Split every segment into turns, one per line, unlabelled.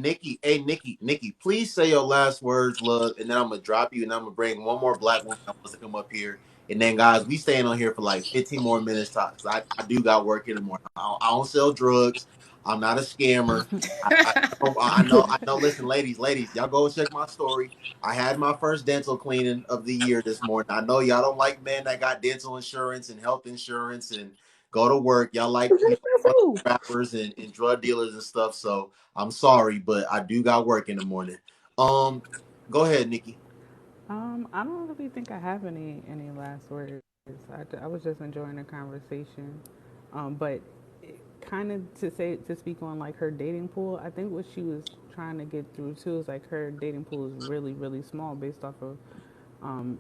Nikki, please say your last words, love, and then I'm gonna drop you, and I'm gonna bring one more black woman that wants to come up here, and then guys, we staying on here for like 15 more minutes tops. I do got work in the morning. I don't sell drugs. I'm not a scammer. I know. Listen, ladies, y'all go check my story. I had my first dental cleaning of the year this morning. I know y'all don't like men that got dental insurance and health insurance and go to work. Y'all like rappers and drug dealers and stuff. So I'm sorry, but I do got work in the morning. Um, Go ahead, Nikki.
I don't really think I have any last words. I was just enjoying the conversation, but kind of to speak on like her dating pool. I think what she was trying to get through too is like her dating pool is really small based off of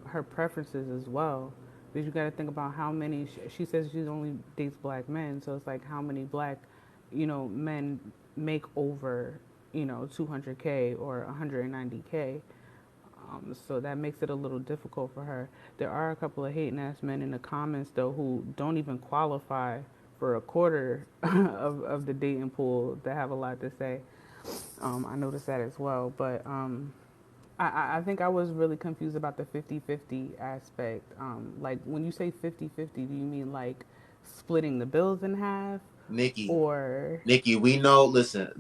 her preferences as well. Because you got to think about how many she says she only dates black men, so it's like how many black, men make over 200K or 190K. So that makes it a little difficult for her. There are a couple of hating ass men in the comments though who don't even qualify for a quarter of the dating pool that have a lot to say. I noticed that as well. But I think I was really confused about the 50-50 aspect. Like when you say 50-50, do you mean like splitting the bills in half
Nikki,
or
Nikki, we know, listen,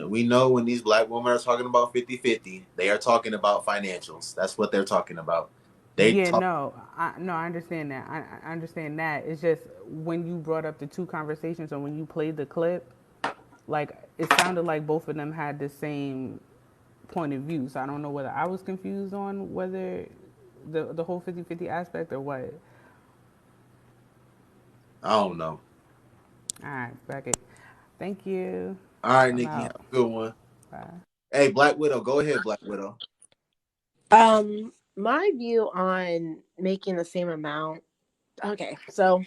we know when these black women are talking about 50-50, they are talking about financials. That's what they're talking about. They
yeah,
talk
no, I understand that. I understand that. It's just when you brought up the two conversations or when you played the clip, like it sounded like both of them had the same point of view. So I don't know whether I was confused on whether the whole 50-50 aspect or what.
I don't know.
All right, back it. Thank you.
All right,
I'm
Nikki, have
out.
a good one.
Bye.
Hey, Black Widow, go ahead, Black Widow.
My view on making the same amount. Okay, so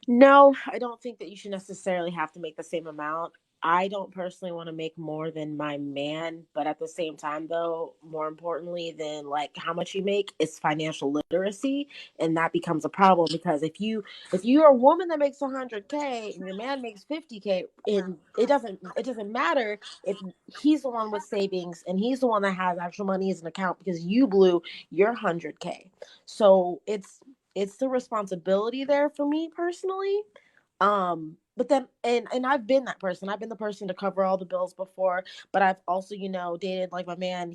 no, I don't think that you should necessarily have to make the same amount. I don't personally want to make more than my man, but at the same time though, more importantly than like how much you make is financial literacy, and that becomes a problem because if you're a woman that makes 100K and your man makes 50K, and it doesn't matter if he's the one with savings and he's the one that has actual money as an account because you blew your 100K. So it's the responsibility there for me personally. But then and I've been that person. I've been the person to cover all the bills before, but I've also, dated like my man.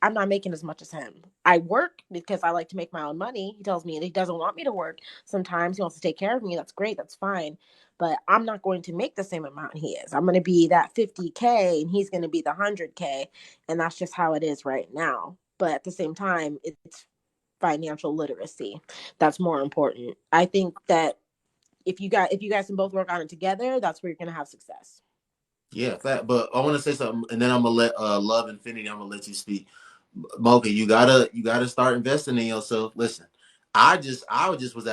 I'm not making as much as him. I work because I like to make my own money. He tells me he doesn't want me to work. Sometimes he wants to take care of me. That's great. That's fine. But I'm not going to make the same amount he is. I'm going to be that 50K and he's going to be the 100K, and that's just how it is right now. But at the same time, it's financial literacy that's more important. I think that if you guys can both work on it together, that's where you're gonna have success.
Yeah, fact. But I want to say something, and then I'm gonna let Love Infinity. I'm gonna let you speak. Mocha, you gotta start investing in yourself. Listen, I just was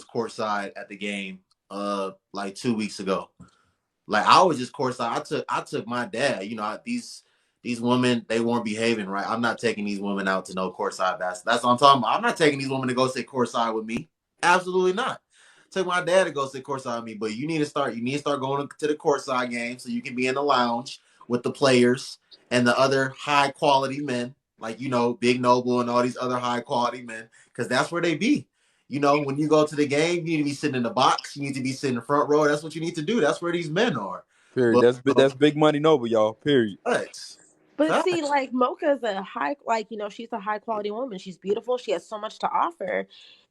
courtside at the game like 2 weeks ago. Like I was just courtside. I took my dad. These women, they weren't behaving right. I'm not taking these women out to no courtside basketball. That's what I'm talking about. I'm not taking these women to go sit courtside with me. Absolutely not. Took my dad to go sit courtside with me, but you need to start going to the courtside game so you can be in the lounge with the players and the other high quality men, like Big Noble and all these other high quality men, because that's where they be. When you go to the game, you need to be sitting in the box. You need to be sitting in the front row. That's what you need to do. That's where these men are.
Period.
But
That's big money Noble, y'all. Period.
facts,
But see,
facts.
like Mocha's a high, like she's a high quality woman. She's beautiful. She has so much to offer,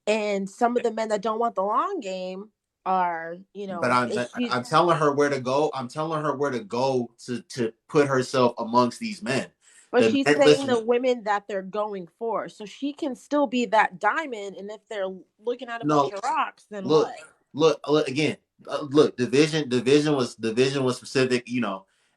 and some of the men that don't want the long game are,
But I'm
if she's
I'm telling her where to go. I'm telling her where to go to put herself amongst these men.
but
The
she's
men,
saying
listen,
the women that they're going for, so she can still be that diamond. And if they're looking at a bunch
no,
of rocks, then
look,
what?
look again. Look, division was specific,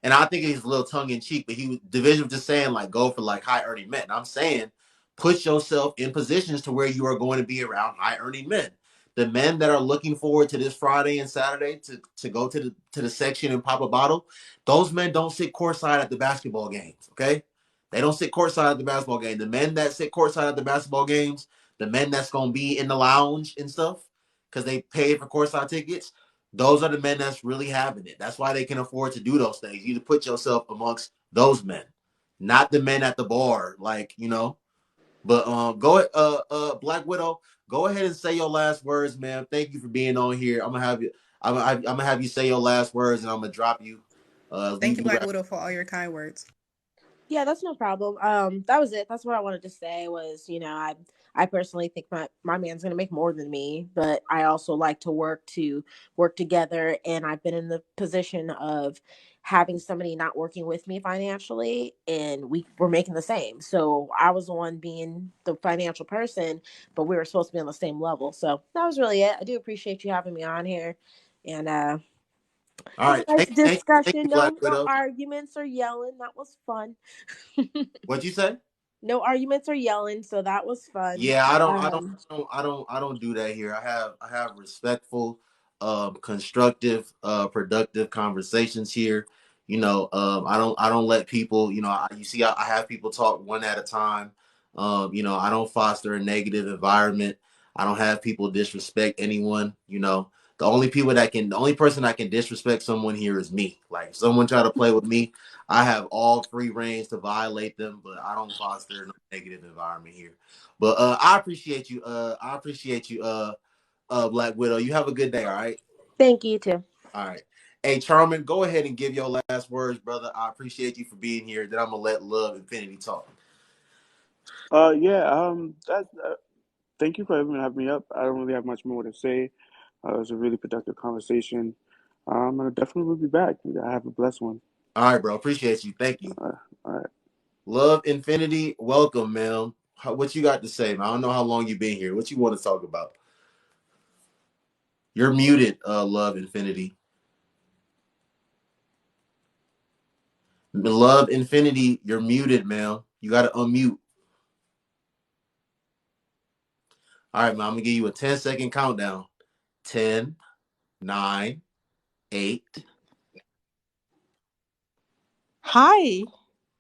and I think he's a little tongue in cheek, but division was just saying like go for like high earning men. And I'm saying put yourself in positions to where you are going to be around high earning men. The men that are looking forward to this Friday and Saturday to go to the section and pop a bottle, those men don't sit courtside at the basketball games. Okay, they don't sit courtside at the basketball game. The men that sit courtside at the basketball games, the men that's gonna be in the lounge and stuff because they paid for courtside tickets, Those are the men that's really having it. That's why they can afford to do those things. You need to put yourself amongst those men, not the men at the bar. Like, you know. But go Black Widow, go ahead and say your last words, man. Thank you for being on here. I'm gonna have you. I'm gonna have you say your last words, and I'm gonna drop you.
Thank you,
You
Black
got.
Widow, for all your kind words.
Yeah, that's no problem. That was it. That's what I wanted to say was, I personally think my man's gonna make more than me, but I also like to work together, and I've been in the position of having somebody not working with me financially, and we were making the same. So I was the one being the financial person, but we were supposed to be on the same level. So that was really it. I do appreciate you having me on here, and it
All
was a
right,
nice
thank you,
discussion.
Black
No
Widow.
arguments or yelling. That was fun.
What'd you say?
No arguments or yelling, so that was fun.
Yeah,
Um,
I don't do that here. I have respectful, constructive, productive conversations here. You know, I don't let people. You know, you see, I have people talk one at a time. You know, I don't foster a negative environment. I don't have people disrespect anyone. You know, the only person that can disrespect someone here is me. Like, if someone try to play with me, I have all free reigns to violate them, but I don't foster no negative environment here. But I appreciate you. I appreciate you, Black Widow. You have a good day, all right?
Thank you too.
All right. Hey, Charmin, go ahead and give your last words, brother. I appreciate you for being here. Then I'm gonna let Love Infinity talk.
Yeah. That. Thank you for having me up. I don't really have much more to say. It was a really productive conversation. And I definitely will be back. I have a blessed one.
All right, bro. Appreciate you. Thank you.
All right.
Love Infinity, welcome, man. What you got to say, man? I don't know how long you've been here. What you want to talk about? You're muted, Love Infinity. Love Infinity, you're muted, man. You got to unmute. All right, man. I'm gonna give you a 10-second countdown. 10, 9, 8.
Hi,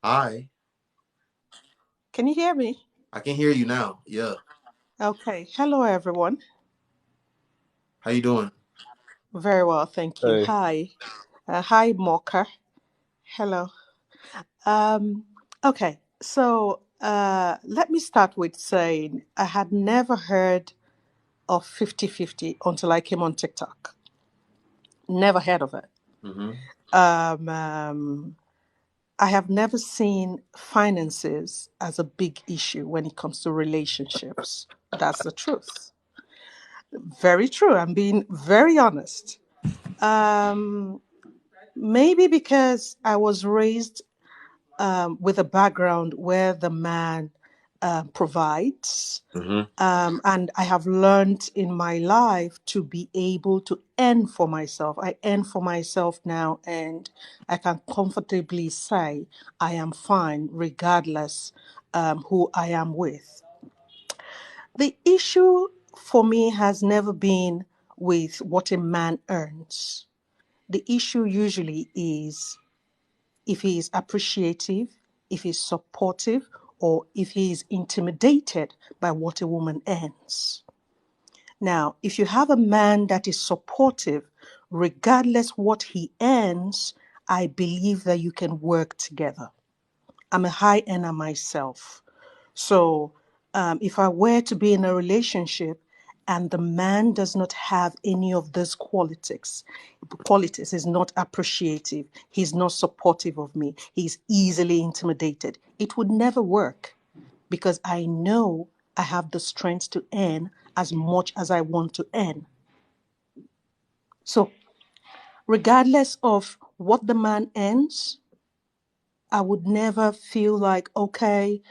Hi.
can you hear me?
I can hear you now. Yeah.
Okay. Hello, everyone.
How you doing?
Very well, thank you.
Hey,
Hi. Hi, Mocha. Hello. Okay. So let me start with saying I had never heard of 50-50 until I came on TikTok. Never heard of it.
Mm-hmm.
Um, um, I have never seen finances as a big issue when it comes to relationships. That's the truth. Very true. I'm being very honest. Um, Maybe because I was raised with a background where the man provides,
Mm-hmm.
and I have learned in my life to be able to earn for myself. I earn for myself now, and I can comfortably say I am fine regardless who I am with. The issue for me has never been with what a man earns. The issue usually is if he is appreciative, if he's supportive, or if he is intimidated by what a woman earns. Now, if you have a man that is supportive, regardless what he earns, I believe that you can work together. I'm a high earner myself. So, if I were to be in a relationship and the man does not have any of those qualities is not appreciative, he's not supportive of me, he's easily intimidated, it would never work because I know I have the strength to earn as much as I want to earn. So, regardless of what the man earns, I would never feel like, okay,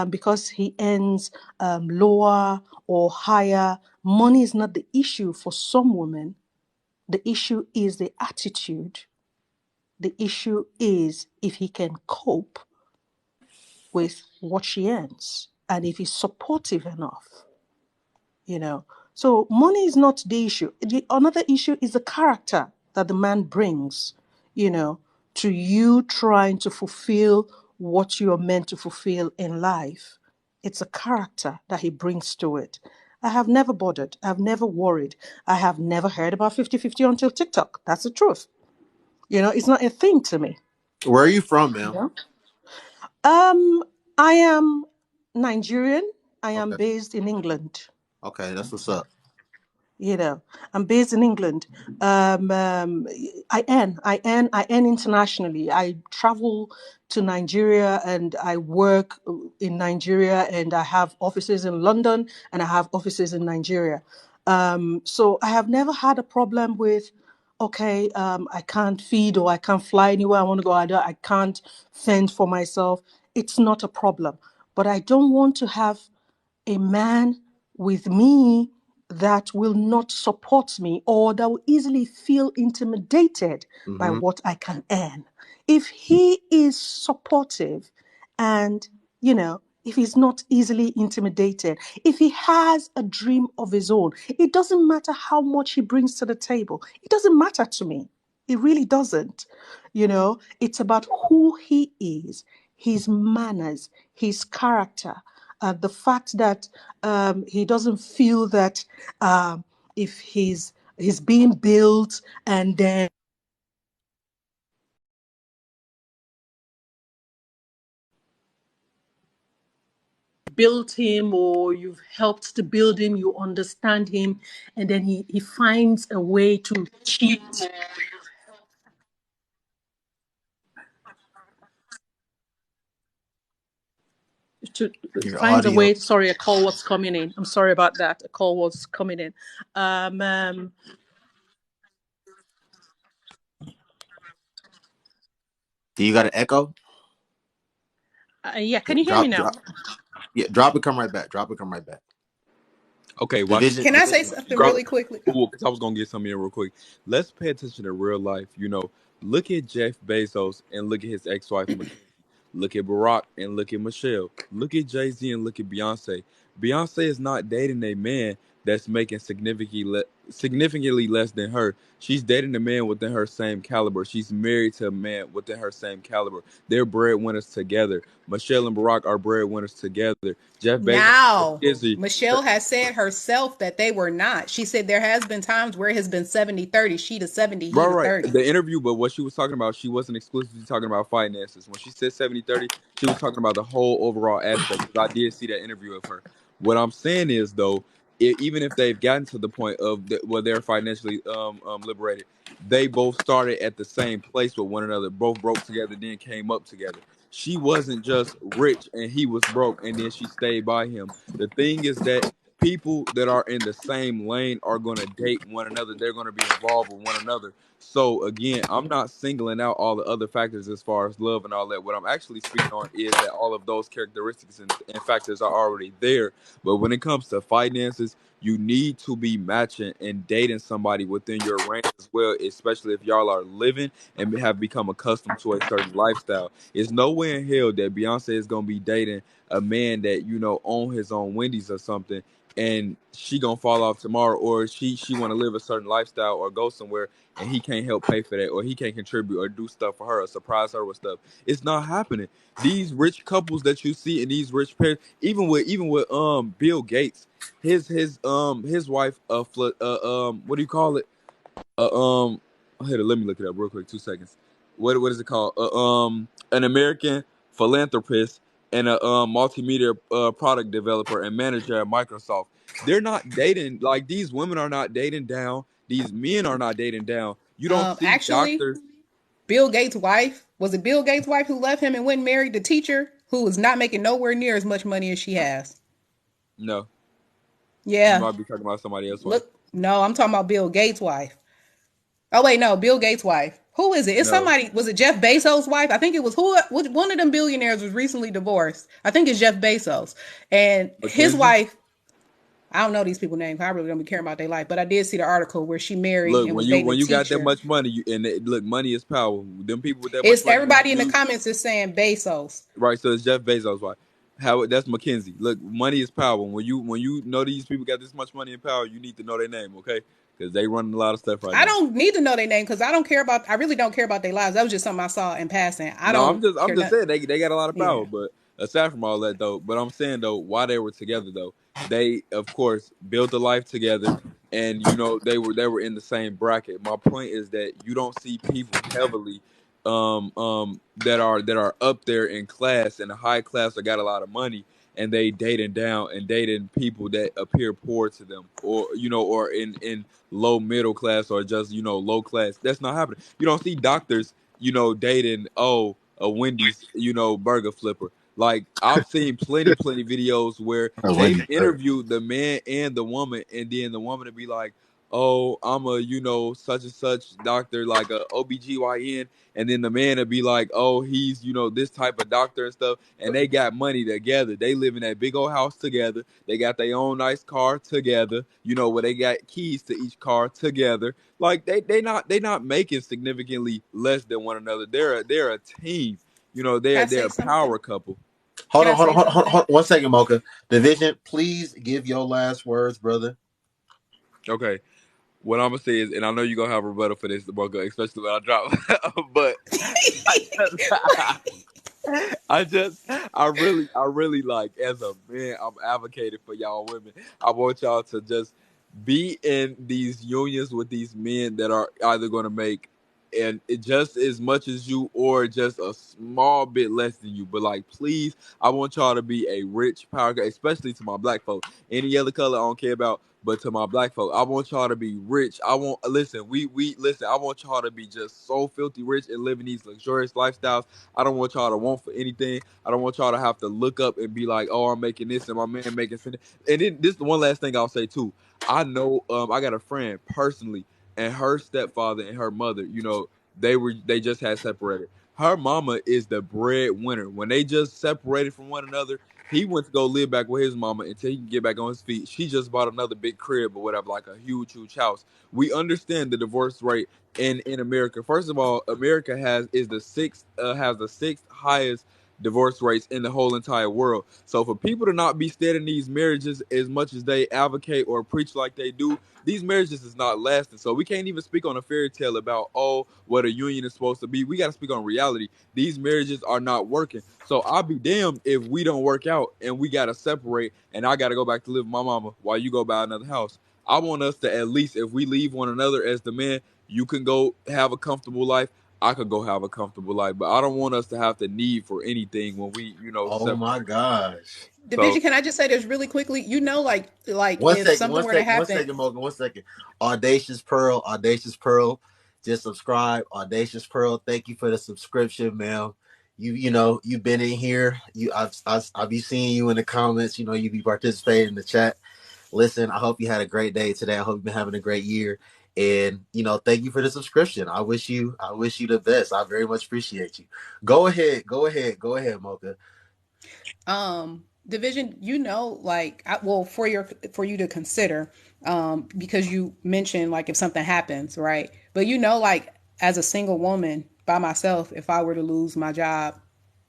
because he earns lower or higher, money is not the issue for some women. The issue is the attitude. The issue is if he can cope with what she earns and if he's supportive enough, you know. So money is not the issue. Another issue is the character that the man brings, you know, to you trying to fulfill what you're meant to fulfill in life. It's a character that he brings to it. I have never bothered. I've never worried. I have never heard about 50-50 until TikTok. That's the truth. It's not a thing to me.
Where are you from, ma'am?
Yeah. Um, I am Nigerian. I am
Okay.
based in England.
Okay, that's what's up.
You know, I'm based in England. I earn internationally. I travel to Nigeria and I work in Nigeria, and I have offices in London and I have offices in Nigeria. So I have never had a problem with, okay, I can't feed or I can't fly anywhere I want to go. I can't fend for myself. It's not a problem. But I don't want to have a man with me that will not support me or that will easily feel intimidated by
Mm-hmm.
what I can earn. If he is supportive and, if he's not easily intimidated, if he has a dream of his own, it doesn't matter how much he brings to the table. It doesn't matter to me. It really doesn't. It's about who he is, his manners, his character, the fact that he doesn't feel that if he's being built and then built him or you've helped to build him, you understand him, and then he finds a way to cheat, to
Your
finds a
audio.
way. Sorry, a call was coming in. I'm sorry about that. A call was coming in. Um, um,
Do you got an echo?
yeah, can you hear me
Drop,
now?
drop. Yeah, drop it. Come right back. Drop it. Come right back.
Okay, watch.
Division.
Can I say
Division.
something
Drop.
really quickly?
Cool, because I was gonna get something in real quick. Let's pay attention to real life. Look at Jeff Bezos and look at his ex-wife. Look at Barack and look at Michelle. Look at Jay-Z and look at Beyonce. Beyonce is not dating a man that's making significantly less than her. She's dating a man within her same caliber. She's married to a man within her same caliber. They're breadwinners together. Michelle and Barack are breadwinners together. Jeff Bezos and
Now,
Kizzy.
Michelle has said herself that they were not. She said there has been times where it has been 70-30. She the 70, he
Right,
the
right.
30.
The interview, but what she was talking about, she wasn't exclusively talking about finances. When she said 70-30, she was talking about the whole overall aspect. 'Cause I did see that interview of her. What I'm saying is, though, even if they've gotten to the point of where they're financially liberated, they both started at the same place with one another, both broke together, then came up together. She wasn't just rich and he was broke, and then she stayed by him. The thing is that people that are in the same lane are going to date one another. They're going to be involved with one another. So again, I'm not singling out all the other factors as far as love and all that. What I'm actually speaking on is that all of those characteristics and factors are already there. But when it comes to finances, you need to be matching and dating somebody within your range as well, especially if y'all are living and have become accustomed to a certain lifestyle. It's nowhere in hell that Beyonce is gonna be dating a man that own his own Wendy's or something, and she gonna fall off tomorrow, or she want to live a certain lifestyle or go somewhere and he can't help pay for that, or he can't contribute or do stuff for her or surprise her with stuff. It's not happening. These rich couples that you see in these rich pairs, even with Bill Gates, his wife what do you call it? Hold on, let me look it up real quick. 2 seconds. What is it called? An American philanthropist and a multimedia product developer and manager at Microsoft. They're not dating, like, these women are not dating down. These men are not dating down. You don't see
Actually,
doctors.
Bill Gates' wife, was it Bill Gates' wife who left him and went and married the teacher who was not making nowhere near as much money as she has?
No, you
Yeah.
might be talking about somebody else's wife.
Look, no, I'm talking about Bill Gates' wife. Oh wait, no, Bill Gates' wife. Who is it? It's
No,
somebody. Was it Jeff Bezos' wife? I think it was who. One of them billionaires was recently divorced. I think it's Jeff Bezos and his
Mackenzie.
wife. I don't know these people's names. I really don't be caring about their life, but I did see the article where she married
Look,
and
when
was
you
dating a
when you got that
teacher.
much money, look, money is power. Them people with that much
It's
money,
everybody in the
you
comments is saying Bezos.
right. So it's Jeff Bezos' wife. How that's Mackenzie. Look, money is power. When you know these people got this much money and power, you need to know their name, okay? Because they running a lot of stuff right
I
now.
don't need to know their name because I don't care about. I really don't care about their lives. That was just something I saw in passing. I
No, I'm
don't
just I'm
care.
just
Not,
saying they got a lot of
yeah.
power, but aside from all that though, but I'm saying though, while they were together though, they of course built a life together, and they were in the same bracket. My point is that you don't see people heavily that are up there in class, in a high class, or got a lot of money, and they dating down and dating people that appear poor to them, or or in low middle class, or just low class. That's not happening. You don't see doctors dating a Wendy's burger flipper. Like, I've seen plenty videos where they've
Wendy's burger.
interviewed the man and the woman, and then the woman to be like, "Oh, I'm a such and such doctor, like a OBGYN," and then the man to be like, "Oh, he's this type of doctor and stuff," and they got money together. They live in that big old house together. They got their own nice car together. Where they got keys to each car together. Like, they not making significantly less than one another. They're a team.
Can I
They're
say
a
something?
power couple.
Hold
Can
on,
I
hold on,
say
hold on,
something?
hold on. 1 second, Mocha. Division, please give your last words, brother.
Okay. What I'm gonna say is, and I know you're gonna have a rebuttal for this, Boca, especially when I drop. But I just, I really like, as a man, I'm advocating for y'all women. I want y'all to just be in these unions with these men that are either going to make and it just as much as you, or just a small bit less than you. But like, please, I want y'all to be a rich power guy, especially to my black folk. Any other color I don't care about, but to my black folk, I want y'all to be rich. I want listen, we listen. I want y'all to be just so filthy rich and living these luxurious lifestyles. I don't want y'all to want for anything. I don't want y'all to have to look up and be like, oh, I'm making this and my man making. And then this is the one last thing I'll say too. I know, I got a friend personally, and her stepfather and her mother, they just had separated. Her mama is the breadwinner. When they just separated from one another, he went to go live back with his mama until he can get back on his feet. She just bought another big crib or whatever, like a huge house. We understand the divorce rate in America. First of all, America has the sixth highest divorce rates in the whole entire world. So for people to not be steady in these marriages as much as they advocate or preach like they do, these marriages is not lasting. So we can't even speak on a fairy tale about what a union is supposed to be. We got to speak on reality. These marriages are not working. So I'll be damned if we don't work out and we got to separate, and I got to go back to live with my mama while you go buy another house. I want us to, at least, if we leave one another as the man, you can go have a comfortable life. I could go have a comfortable life, but I don't want us to have the need for anything when we,
Oh
separate.
my gosh.
So
Division, can I just say this really quickly? Like
One
if
second,
something
one
were to
second, one
happen,
second, Mocha. 1 second. Audacious Pearl, Audacious Pearl. Just subscribe, Audacious Pearl. Thank you for the subscription, man. You've been in here. I'll be seeing you in the comments. You be participating in the chat. Listen, I hope you had a great day today. I hope you've been having a great year. And thank you for the subscription. I wish you the best. I very much appreciate you. Go ahead, Mocha.
Division, like, well, for you to consider, because you mentioned like if something happens, right? But like, as a single woman by myself, if I were to lose my job,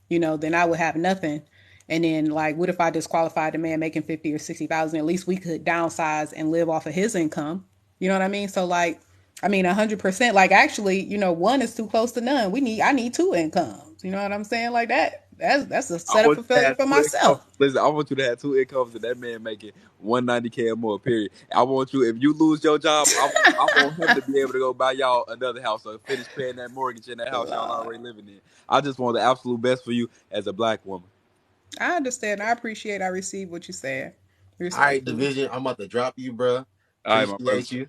then I would have nothing. And then, like, what if I disqualified the man making 50 or 60,000? At least we could downsize and live off of his income. You know what I mean? So, like, I mean, 100%. Like, actually, one is too close to none. I need two incomes. You know what I'm saying? Like that. That's a
I
setup
want
for
you to
failure
have
for
two incomes.
myself.
Listen, I want you to have two incomes, and that man making 190K or more. Period. I want you. If you lose your job, I want him to be able to go buy y'all another house or finish paying that mortgage in that house y'all
Lord.
already living in. I just want the absolute best for you as a black woman.
I understand. I appreciate. I receive what you said,
All right,
respectfully.
Division. I'm about to drop you, bro.
All right, my brother.
Appreciate you,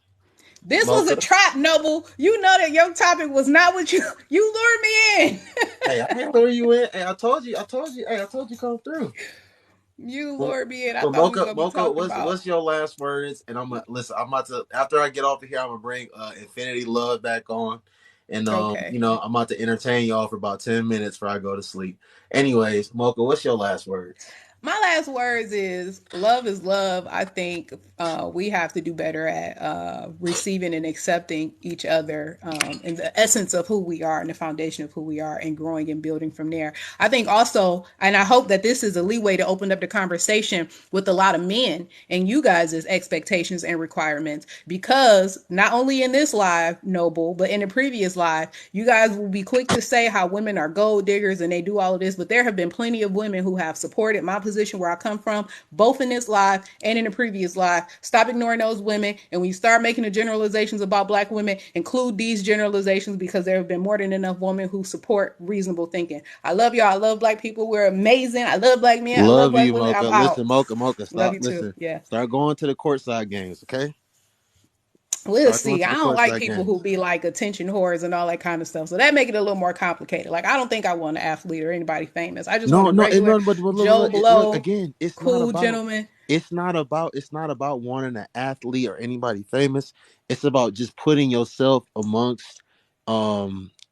This was a
Mocha.
trap, Noble. You know that your topic was not what you lured me in.
Hey, I ain't throw you in. Hey, I told you. Hey, I told you come through.
You
Well,
lured me in. I
well,
thought we was
Mocha,
gonna be
Mocha,
talking
what's
about.
your last words? And I'm gonna listen. I'm about to, after I get off of here, I'm gonna bring Infinity Love back on, and
Okay.
I'm about to entertain y'all for about 10 minutes before I go to sleep. Anyways, Mocha, what's your last words?
My last words is love. I think we have to do better at receiving and accepting each other in the essence of who we are and the foundation of who we are and growing and building from there. I think also, and I hope that this is a leeway to open up the conversation with a lot of men and you guys' expectations and requirements, because not only in this live, Noble, but in the previous live, you guys will be quick to say how women are gold diggers and they do all of this, but there have been plenty of women who have supported my position where I come from, both in this live and in the previous live. Stop ignoring those women, and when you start making the generalizations about black women, include these generalizations, because there have been more than enough women who support reasonable thinking. I love y'all. I love black people. We're amazing. I love black men. I love
Love
black
you,
women.
Mocha.
I'm
Listen,
out.
Mocha,
Love
stop.
you too.
Listen,
Yeah.
start going to the courtside games, okay?
We'll
Start going
see.
to
I
the
don't like
courtside
people who
games.
be like attention whores and all that kind of stuff. So that make it a little more complicated. Like I don't think I want an athlete or anybody famous. I just want
No,
a
no,
regular
but
Joe
look
Blow,
again.
cool gentleman.
It's not about wanting an athlete or anybody famous. It's about just putting yourself amongst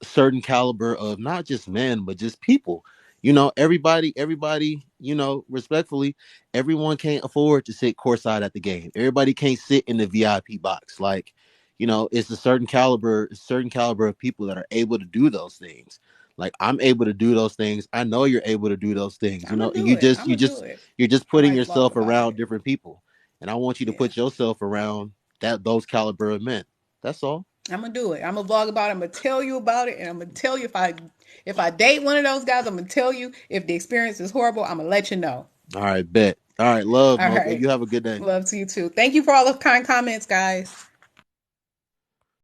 certain caliber of not just men but just people. Everybody, respectfully, everyone can't afford to sit courtside at the game. Everybody can't sit in the VIP box. Like, it's a certain caliber of people that are able to do those things. Like, I'm able to do those things. I know you're able to do those things.
I'm gonna
And
do it. I'm
you
gonna do
just
it.
you're just
I
putting
might vlog
yourself
about
around
it.
different people. And I want you to
Yeah.
put yourself around those caliber of men. That's all.
I'm gonna do it. I'm gonna vlog about it. I'm gonna tell you about it, and I'm gonna tell you if I date one of those guys. I'm gonna tell you if the experience is horrible. I'm gonna let you know.
All right, bet. All right, love,
All
Mocha.
right.
You have a good day.
Love to you too. Thank you for all the kind comments, guys.